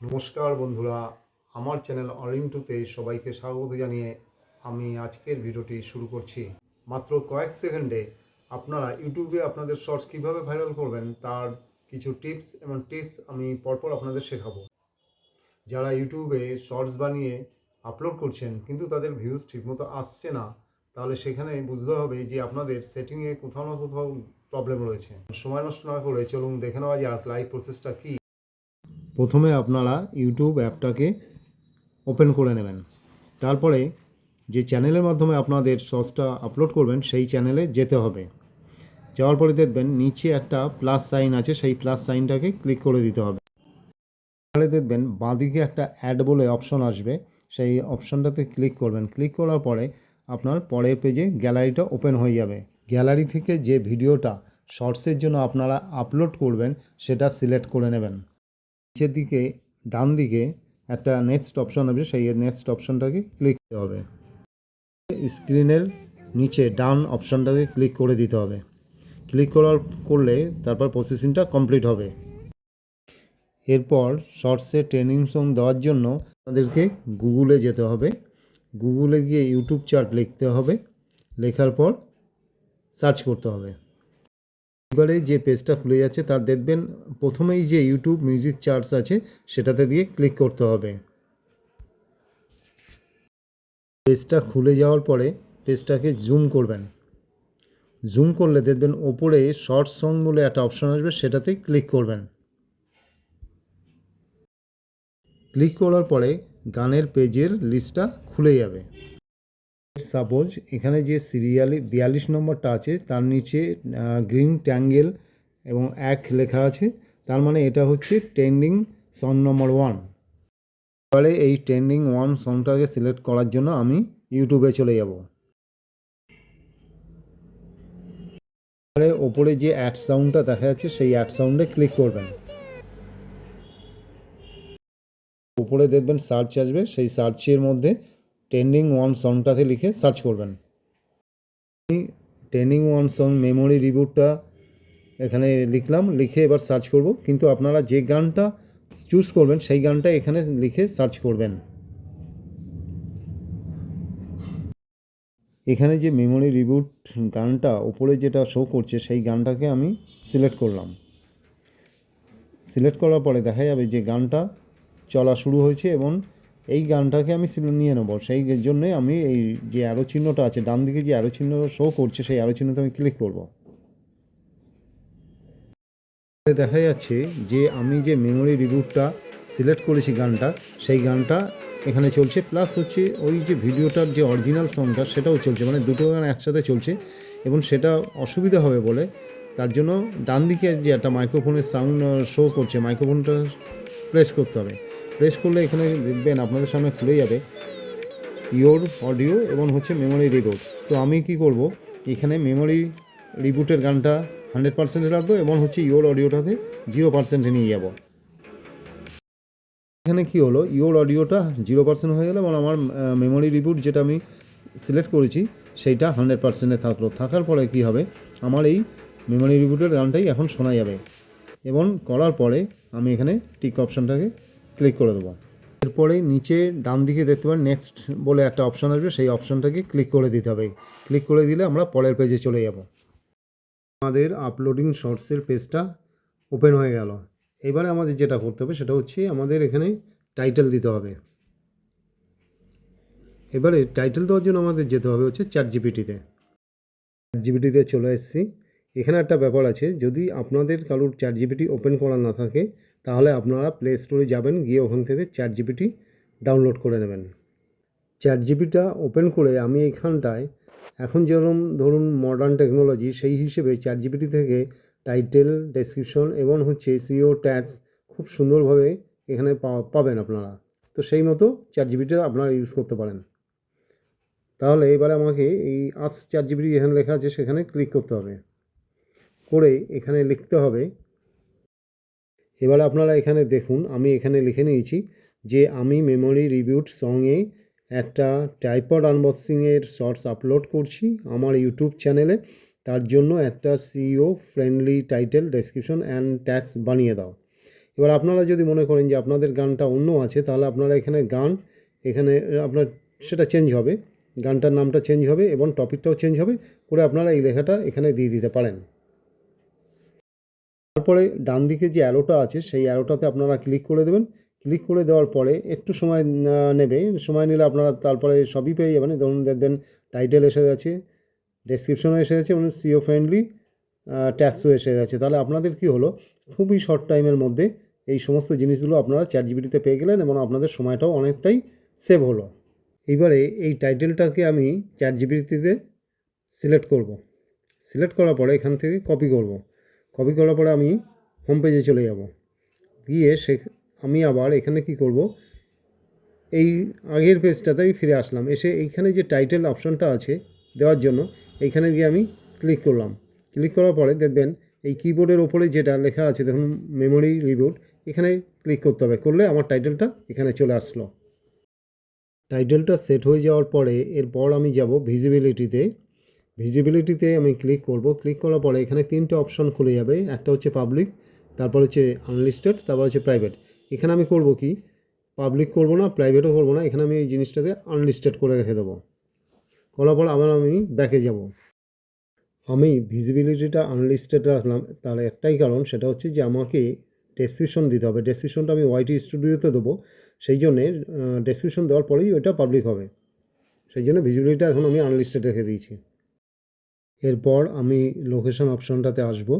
নমস্কার বন্ধুরা, আমার চ্যানেল অল ইন্টুতে সবাইকে স্বাগত জানিয়ে আমি আজকের ভিডিওটি শুরু করছি। মাত্র কয়েক সেকেন্ডে আপনারা ইউটিউবে আপনাদের শর্টস কীভাবে ভাইরাল করবেন তার কিছু টিপস এবং ট্রিক্স আমি পরপর আপনাদের শেখাবো। যারা ইউটিউবে শর্টস বানিয়ে আপলোড করছেন কিন্তু তাদের ভিউজ ঠিকমতো আসছে না, তাহলে সেখানে বুঝতে হবে যে আপনাদের সেটিংয়ে কোথাও না কোথাও প্রবলেম রয়েছে। সময় নষ্ট না করে চলুন দেখে নেওয়া যাক লাইভ প্রসেসটা কী। প্রথমে আপনারা ইউটিউব অ্যাপটাকে ওপেন করে নেবেন। তারপরে যে চ্যানেলের মাধ্যমে আপনাদের শর্টসটা আপলোড করবেন সেই চ্যানেলে যেতে হবে। যাওয়ার পরে দেখবেন নিচে একটা প্লাস সাইন আছে, সেই প্লাস সাইনটাকে ক্লিক করে দিতে হবে। তাহলে দেখবেন বাঁদিকে একটা অ্যাড বলে অপশন আসবে, সেই অপশনটাতে ক্লিক করবেন। ক্লিক করার পরে আপনার পরের পেজে গ্যালারিটা ওপেন হয়ে যাবে। গ্যালারি থেকে যে ভিডিওটা শর্টসের জন্য আপনারা আপলোড করবেন সেটা সিলেক্ট করে নেবেন। নিচের দিকে ডান দিকে একটা নেক্সট অপশন আসবে, সেই নেক্সট অপশনটাকে ক্লিক করতে হবে। স্ক্রিনের নিচে ডান অপশনটাকে ক্লিক করে দিতে হবে। ক্লিক করলে তারপর প্রসেসিংটা কমপ্লিট হবে। এরপর শর্টসে ট্রেনিং সং দেওয়ার জন্য আমাদেরকে গুগলে যেতে হবে। গুগলে গিয়ে ইউটিউব চার্ট লিখতে হবে, লেখার পর সার্চ করতে হবে। এবারে যে পেজটা খুলে যাচ্ছে তার দেখবেন প্রথমেই যে ইউটিউব মিউজিক চার্টস আছে সেটাতে দিয়ে ক্লিক করতে হবে। পেজটা খুলে যাওয়ার পরে পেজটাকে জুম করবেন। জুম করলে দেখবেন ওপরে শর্ট সং বলে একটা অপশন আসবে, সেটাতে ক্লিক করবেন। ক্লিক করার পরে গানের পেজের লিস্টটা খুলে যাবে। সাপোজ এখানে যে সিরিয়ালি 42 নম্বরটা আছে তার নিচে গ্রিন ট্যাঙ্গেল এবং 1 লেখা আছে, তার মানে এটা হচ্ছে ট্রেন্ডিং সং নম্বর 1। এবারে এই ট্রেন্ডিং 1 সংটাকে সিলেক্ট করার জন্য আমি ইউটিউবে চলে যাব। এবারে ওপরে যে অ্যাড সাউন্ডটা দেখা যাচ্ছে সেই অ্যাড সাউন্ডে ক্লিক করবেন। উপরে দেখবেন সার্চ আসবে, সেই সার্চের মধ্যে ট্রেন্ডিং 1 সংটাতে লিখে সার্চ করবেন। আমি ট্রেন্ডিং 1 সং মেমোরি রিবুটটা এখানে লিখলাম, লিখে এবার সার্চ করব। কিন্তু আপনারা যে গানটা চুজ করবেন সেই গানটা এখানে লিখে সার্চ করবেন। এখানে যে মেমোরি রিবুট গানটা ওপরে যেটা শো করছে সেই গানটাকে আমি সিলেক্ট করলাম। সিলেক্ট করার পরে দেখা যাবে যে গানটা চলা শুরু হয়েছে এবং এই গানটাকে আমি নিয়ে নেব। সেই জন্যে আমি এই যে অ্যারো চিহ্নটা আছে ডান দিকে, যে অ্যারো চিহ্ন শো করছে সেই অ্যারো চিহ্নতে আমি ক্লিক করব। দেখা যাচ্ছে যে আমি যে মেমোরি রিবুটটা সিলেক্ট করেছি গানটা, সেই গানটা এখানে চলছে, প্লাস হচ্ছে ওই যে ভিডিওটার যে অরিজিনাল সংটা সেটাও চলছে, মানে দুটো গান একসাথে চলছে। এবং সেটা অসুবিধা হবে বলে তার জন্য ডান দিকে যে একটা মাইক্রোফোনের সাউন্ড শো করছে, মাইক্রোফোনটা প্রেস করতে হবে। প্রেস করলে এখানে দেখবেন আপনাদের সামনে খুলে যাবে ইওর অডিও এবং হচ্ছে মেমোরি রিবুট। তো আমি কি করব, এখানে মেমোরি রিবুটের গানটা 100% রাখবো এবং হচ্ছে ইওর অডিওটাকে 0% নিয়ে যাব। এখানে কি হলো, ইওর অডিওটা 0% হয়ে গেল এবং আমার মেমোরি রিবুট যেটা আমি সিলেক্ট করেছি সেইটা 100% থাকলো। থাকার পরে কি হবে, আমার এই মেমোরি রিবুটের গানটাই এখন শোনা যাবে। এবং করার পরে আমি এখানে টিক অপশানটাকে ক্লিক করে দেবো। এরপরে নিচে ডান দিকে দেখতে পারেন নেক্সট বলে একটা অপশান আসবে, সেই অপশানটাকে ক্লিক করে দিতে হবে। ক্লিক করে দিলে আমরা পরের পেজে চলে যাব। আমাদের আপলোডিং শর্টসের পেজটা ওপেন হয়ে গেল। এবারে আমাদের যেটা করতে হবে সেটা হচ্ছে আমাদের এখানে টাইটেল দিতে হবে। এবারে টাইটেল দেওয়ার জন্য আমাদের যেতে হবে হচ্ছে চ্যাটজিপিটিতে। চ্যাটজিপিটিতে চলে এসেছি। এখানে একটা ব্যাপার আছে, যদি আপনাদের কারোর চ্যাটজিপিটি ওপেন করা না থাকে তাহলে আপনারা প্লে স্টোরে যাবেন, গিয়ে ওখান থেকে চ্যাটজিপিটি ডাউনলোড করে নেবেন। চ্যাটজিপিটা ওপেন করে আমি এখানটায় এখন যেরকম ধরুন মডার্ন টেকনোলজি, সেই হিসেবে চ্যাটজিপিটি থেকে টাইটেল, ডেসক্রিপশন এবং হচ্ছে সিও ট্যাগস খুব সুন্দরভাবে এখানে পাবেন আপনারা। তো সেই মতো চ্যাটজিপিটা আপনারা ইউজ করতে পারেন। তাহলে এবারে আমাকে এই আজ চ্যাটজিপিটি এখানে লেখা আছে সেখানে ক্লিক করতে হবে, করে এখানে লিখতে হবে। এবারে আপনারা এখানে দেখুন আমি এখানে লিখে নিয়েছি যে আমি মেমোরি রিবিউট সঙ্গে একটা ট্রাইপড আনবক্সিংয়ের শর্টস আপলোড করছি আমার ইউটিউব চ্যানেলে, তার জন্য একটা CEO friendly title, description and tags বানিয়ে দাও। এবার আপনারা যদি মনে করেন যে আপনাদের গানটা অন্য আছে, তাহলে আপনারা এখানে গান, এখানে আপনার সেটা চেঞ্জ হবে, গানটার নামটা চেঞ্জ হবে এবং টপিকটাও চেঞ্জ হবে করে আপনারা এই লেখাটা এখানে দিয়ে দিতে পারেন। তারপরে ডান দিকে যে অ্যারোটা আছে সেই অ্যারোটাতে আপনারা ক্লিক করে দেবেন। ক্লিক করে দেওয়ার পরে একটু সময় নেবে, সময় নিলে আপনারা তারপরে সবই পেয়ে যাবেন। ধরুন দেখবেন টাইটেল এসে গেছে, ডেসক্রিপশনও এসে গেছে এবং সিও ফ্রেন্ডলি ট্যাক্সও এসে গেছে। তাহলে আপনাদের কি হলো, খুবই শর্ট টাইমের মধ্যে এই সমস্ত জিনিসগুলো আপনারা চ্যাটজিপিটিতে পেয়ে গেলেন এবং আপনাদের সময়টাও অনেকটাই সেভ হলো। এইবারে এই টাইটেলটাকে আমি চ্যাটজিপিটিতে সিলেক্ট করব। সিলেক্ট করার পরে এখান থেকে কপি করব। কপি করার পরে আমি হোম পেজে চলে যাব। গিয়ে আমি আবার এখানে কি করব, এই আগের পেজটাতে আমি ফিরে আসলাম। এসে এইখানে যে টাইটেল অপশনটা আছে দেওয়ার জন্য এইখানে গিয়ে আমি ক্লিক করলাম। ক্লিক করার পরে দেখবেন এই কিবোর্ডের ওপরে যেটা লেখা আছে দেখুন মেমোরি রিবুট, এখানে ক্লিক করতে হবে। করলে আমার টাইটেলটা এখানে চলে আসলো। টাইটেলটা সেট হয়ে যাওয়ার পরে এরপর আমি যাব ভিজিবিলিটিতে। ভিজিবিলিটিতে আমি ক্লিক করব। ক্লিক করার পরে এখানে তিনটে অপশন খুলে যাবে। একটা হচ্ছে পাবলিক, তারপর হচ্ছে আনলিস্টেড, তারপর হচ্ছে প্রাইভেট। এখানে আমি করব কি, পাবলিক করব না, প্রাইভেটও করব না, এখানে আমি এই জিনিসটাতে আনলিস্টেড করে রেখে দেবো। করার পর আবার আমি ব্যাকে যাব। আমি ভিজিবিলিটিটা আনলিস্টেড রাখলাম তার একটাই কারণ, সেটা হচ্ছে যে আমাকে ডেসক্রিপশন দিতে হবে। ডেসক্রিপশনটা আমি ওয়াইটি স্টুডিওতে দেবো, সেই জন্যে ডেসক্রিপশন দেওয়ার পরেই ওইটা পাবলিক হবে। সেই জন্য ভিজিবিলিটিটা এখন আমি আনলিস্টেড রেখে দিয়েছি। এরপর আমি লোকেশন অপশনটাতে আসব।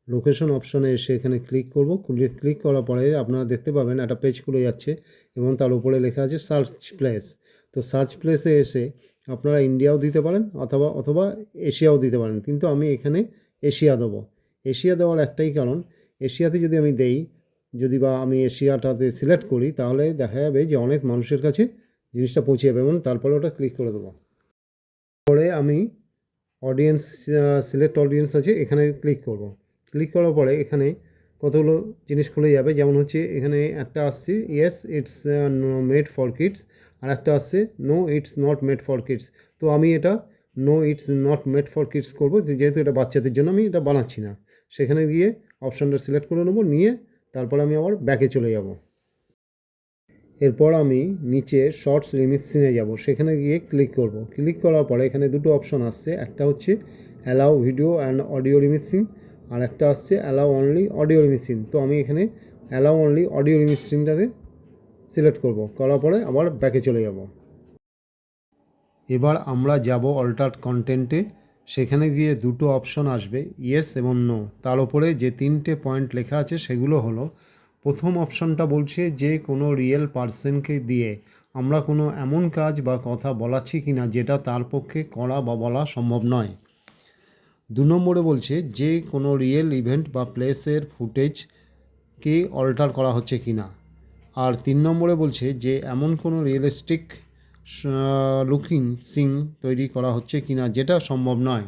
লোকেশন অপশনে এসে এখানে ক্লিক করব। ক্লিক করার পরে আপনারা দেখতে পাবেন একটা পেজ খুলে যাচ্ছে এবং তার উপরে লেখা আছে সার্চ প্লেস। তো সার্চ প্লেসে এসে আপনারা ইন্ডিয়াও দিতে পারেন অথবা এশিয়াও দিতে পারেন, কিন্তু আমি এখানে এশিয়া দেবো। এশিয়া দেওয়ার একটাই কারণ, এশিয়াতে যদি আমি দেই, যদি বা আমি এশিয়াটাতে সিলেক্ট করি, তাহলে দেখা যাবে যে অনেক মানুষের কাছে জিনিসটা পৌঁছে যাবে এবং তারপরে ওটা ক্লিক করে দেবো। পরে আমি অডিয়েন্স, সিলেক্ট অডিয়েন্স আছে, এখানে ক্লিক করব। ক্লিক করার পরে এখানে কতগুলো জিনিস খুলে যাবে, যেমন হচ্ছে এখানে একটা আসছে yes it's made for kids, আর একটা আসছে no it's not made for kids. তো আমি এটা no it's not made for kids করবো, যেহেতু এটা বাচ্চাদের জন্য আমি এটা বানাচ্ছি না। সেখানে গিয়ে অপশানটা সিলেক্ট করে নেবো, নিয়ে তারপর আমি আবার ব্যাকে চলে যাব। এরপর আমি নিচে শর্টস রিমিক্সিংয়ে যাব, সেখানে গিয়ে ক্লিক করব। ক্লিক করার পরে এখানে দুটো অপশন আসছে, একটা হচ্ছে allow video and audio remixing, আর একটা আসছে অ্যালাউ অনলি অডিও রিমিক্সিং। তো আমি এখানে অ্যালাউ অনলি অডিও রিমিক্সিংটাকে সিলেক্ট করব। করার পরে আবার ব্যাকে চলে যাব। এবার আমরা যাব অল্টার কন্টেন্টে। সেখানে গিয়ে দুটো অপশন আসবে, ইয়েস এবং নো। তার উপরে যে তিনটে পয়েন্ট লেখা আছে সেগুলো হলো, প্রথম অপশনটা বলছে যে কোনো রিয়েল পার্সনকে দিয়ে আমরা কোনো এমন কাজ বা কথা বলাচ্ছি কি না যেটা তার পক্ষে করা বা বলা সম্ভব নয়। 2 নম্বরে বলছে যে কোনো রিয়েল ইভেন্ট বা প্লেসের ফুটেজকে অল্টার করা হচ্ছে কি না। আর 3 নম্বরে বলছে যে এমন কোনো রিয়েলিস্টিক লুকিং সিন তৈরি করা হচ্ছে কি না যেটা সম্ভব নয়।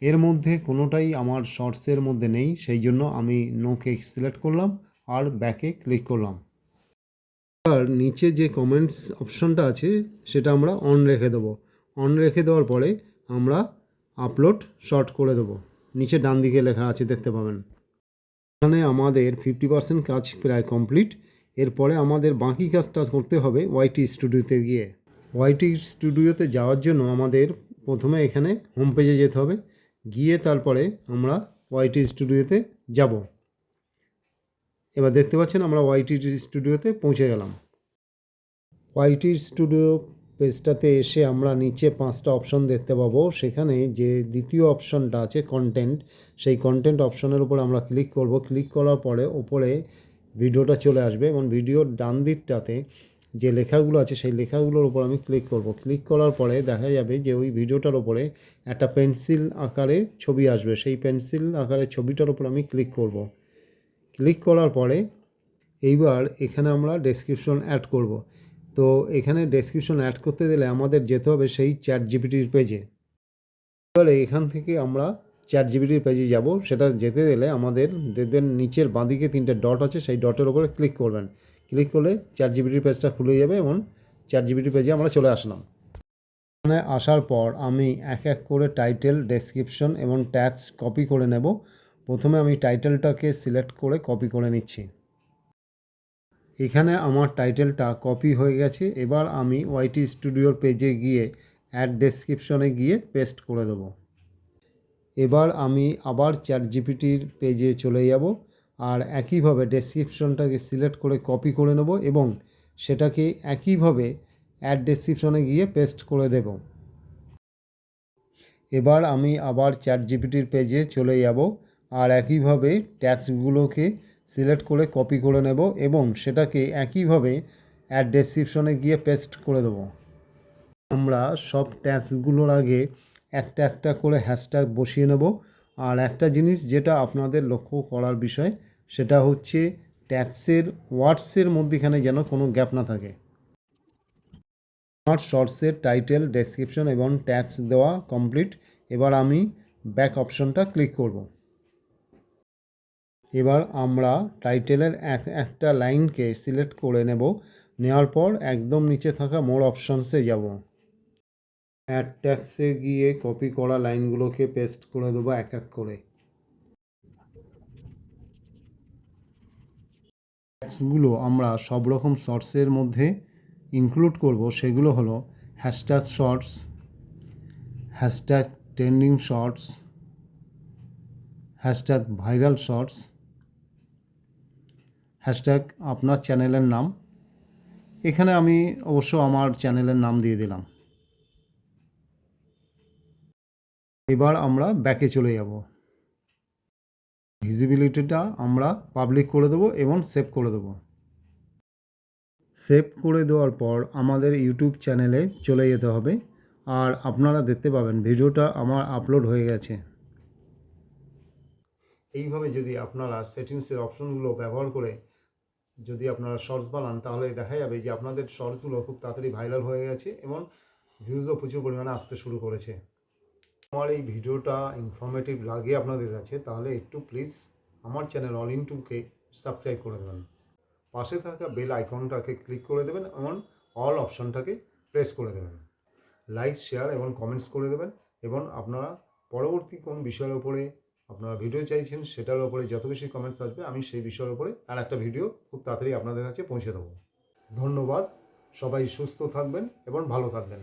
এর মধ্যে কোনোটাই আমার শর্টসের মধ্যে নেই, সেই জন্য আমি নোকে সিলেক্ট করলাম আর ব্যাকে ক্লিক করলাম। আর নিচে যে কমেন্টস অপশনটা আছে সেটা আমরা অন রেখে দেবো। অন রেখে দেওয়ার পরে আমরা আপলোড শর্ট করে দেবো। নিচে ডান দিকে লেখা আছে দেখতে পাবেন। এখানে আমাদের 50% কাজ প্রায় কমপ্লিট। এরপরে আমাদের বাকি কাজটা করতে হবে ওয়াইটি স্টুডিওতে গিয়ে। ওয়াইটি স্টুডিওতে যাওয়ার জন্য আমাদের প্রথমে এখানে হোম পেজে যেতে হবে, গিয়ে তারপরে আমরা ওয়াইটি স্টুডিওতে যাব। এবার দেখতে পাচ্ছেন আমরা ওয়াইটি স্টুডিওতে পৌঁছে গেলাম। ওয়াইটি স্টুডিও পেজটাতে এসে আমরা নিচে 5টা অপশন দেখতে পাবো। সেখানে যে দ্বিতীয় অপশনটা আছে কন্টেন্ট, সেই কন্টেন্ট অপশনের উপর আমরা ক্লিক করব। ক্লিক করার পরে ওপরে ভিডিওটা চলে আসবে এবং ভিডিওর ডান দিকটাতে যে লেখাগুলো আছে সেই লেখাগুলোর উপর আমি ক্লিক করব। ক্লিক করার পরে দেখা যাবে যে ওই ভিডিওটার উপরে একটা পেন্সিল আকারে ছবি আসবে, সেই পেন্সিল আকারে ছবিটার উপর আমি ক্লিক করব। ক্লিক করার পরে এইবার এখানে আমরা ডেসক্রিপশন অ্যাড করব। তো এখানে ডেসক্রিপশন অ্যাড করতে গেলে আমাদের যেতে হবে সেই চ্যাটজিপিটির পেজে। এবারে এখান থেকে আমরা চ্যাটজিপিটির পেজে যাব। সেটা যেতে গেলে আমাদের দেখবেন নিচের বাঁদিকে 3টে ডট আছে, সেই ডটের উপরে ক্লিক করবেন। ক্লিক করলে চ্যাটজিপিটির পেজটা খুলে যাবে এবং চ্যাটজিপিটির পেজে আমরা চলে আসলাম। এখানে আসার পর আমি এক এক করে টাইটেল, ডেসক্রিপশন এবং ট্যাগস কপি করে নেব। প্রথমে আমি টাইটেলটাকে সিলেক্ট করে কপি করে নিচ্ছি। এখানে আমার টাইটেলটা কপি হয়ে গেছে। এবার আমি ওয়াইটি স্টুডিওর পেজে গিয়ে অ্যাড ডেসক্রিপশনে গিয়ে পেস্ট করে দেবো। এবার আমি আবার চ্যাটজিপিটির পেজে চলে যাব আর একইভাবে ডেসক্রিপশনটাকে সিলেক্ট করে কপি করে নেব এবং সেটাকে একইভাবে অ্যাড ডেসক্রিপশনে গিয়ে পেস্ট করে দেব। এবার আমি আবার চ্যাটজিপিটির পেজে চলে যাব আর একইভাবে ট্যাক্সগুলোকে সিলেক্ট করে কপি করে নেব এবং সেটাকে একইভাবে অ্যাড ডেসক্রিপশনে গিয়ে পেস্ট করে দেব। আমরা সব ট্যাক্সগুলোর আগে একটা একটা করে হ্যাশট্যাগ বসিয়ে নেব। আর একটা জিনিস যেটা আপনাদের লক্ষ্য করার বিষয়, সেটা হচ্ছে ট্যাক্সের ওয়ার্ডসের মধ্যেখানে যেন কোনো গ্যাপ না থাকে। আমার শর্টসের টাইটেল, ডেসক্রিপশন এবং ট্যাক্স দেওয়া কমপ্লিট। এবার আমি ব্যাক অপশনটা ক্লিক করব। এবার আমরা টাইটেলের একটা লাইনকে সিলেক্ট করে নেব। নেওয়ার পর একদম নিচে থাকা মোর অপশনসে যাব। অ্যাড ট্যাক্সে গিয়ে কপি করা লাইনগুলোকে পেস্ট করে দেবো এক এক করে। ট্যাক্সগুলো আমরা সব রকম শর্টসের মধ্যে ইনক্লুড করব। সেগুলো হলো hashtag shorts, hashtag trending shorts, hashtag viral shorts, hashtag আপনার চ্যানেলের নাম। এখানে আমি অবশ্য আমার চ্যানেলের নাম দিয়ে দিলাম। এবার আমরা ব্যাকে চলে যাব। ভিজিবিলিটিটা আমরা পাবলিক করে দেবো এবং সেভ করে দেবো। সেভ করে দেওয়ার পর আমাদের ইউটিউব চ্যানেলে চলে যেতে হবে আর আপনারা দেখতে পাবেন ভিডিওটা আমার আপলোড হয়ে গেছে। এইভাবে যদি আপনারা সেটিংসের অপশনগুলো ব্যবহার করে যদি আপনারা শর্টস বানান, তাহলে দেখা যাবে যে আপনাদের শর্টসগুলো খুব তাড়াতাড়ি ভাইরাল হয়ে গেছে এবং ভিউজও প্রচুর পরিমাণে আসতে শুরু করেছে। আমার এই ভিডিওটা ইনফরমেটিভ লাগে আপনাদের কাছে, তাহলে একটু প্লিজ আমার চ্যানেল অল ইনটুকে সাবস্ক্রাইব করে দেবেন। পাশে থাকা বেল আইকনটাকে ক্লিক করে দেবেন এবং অল অপশনটাকে প্রেস করে দেবেন। লাইক, শেয়ার এবং কমেন্টস করে দেবেন এবং আপনারা পরবর্তী কোন বিষয়ের উপরে আপনারা ভিডিও চাইছেন সেটার উপরে যত বেশি কমেন্টস আসবে আমি সেই বিষয়ের উপরে আর একটা ভিডিও খুব তাড়াতাড়ি আপনাদের কাছে পৌঁছে দেবো। ধন্যবাদ। সবাই সুস্থ থাকবেন এবং ভালো থাকবেন।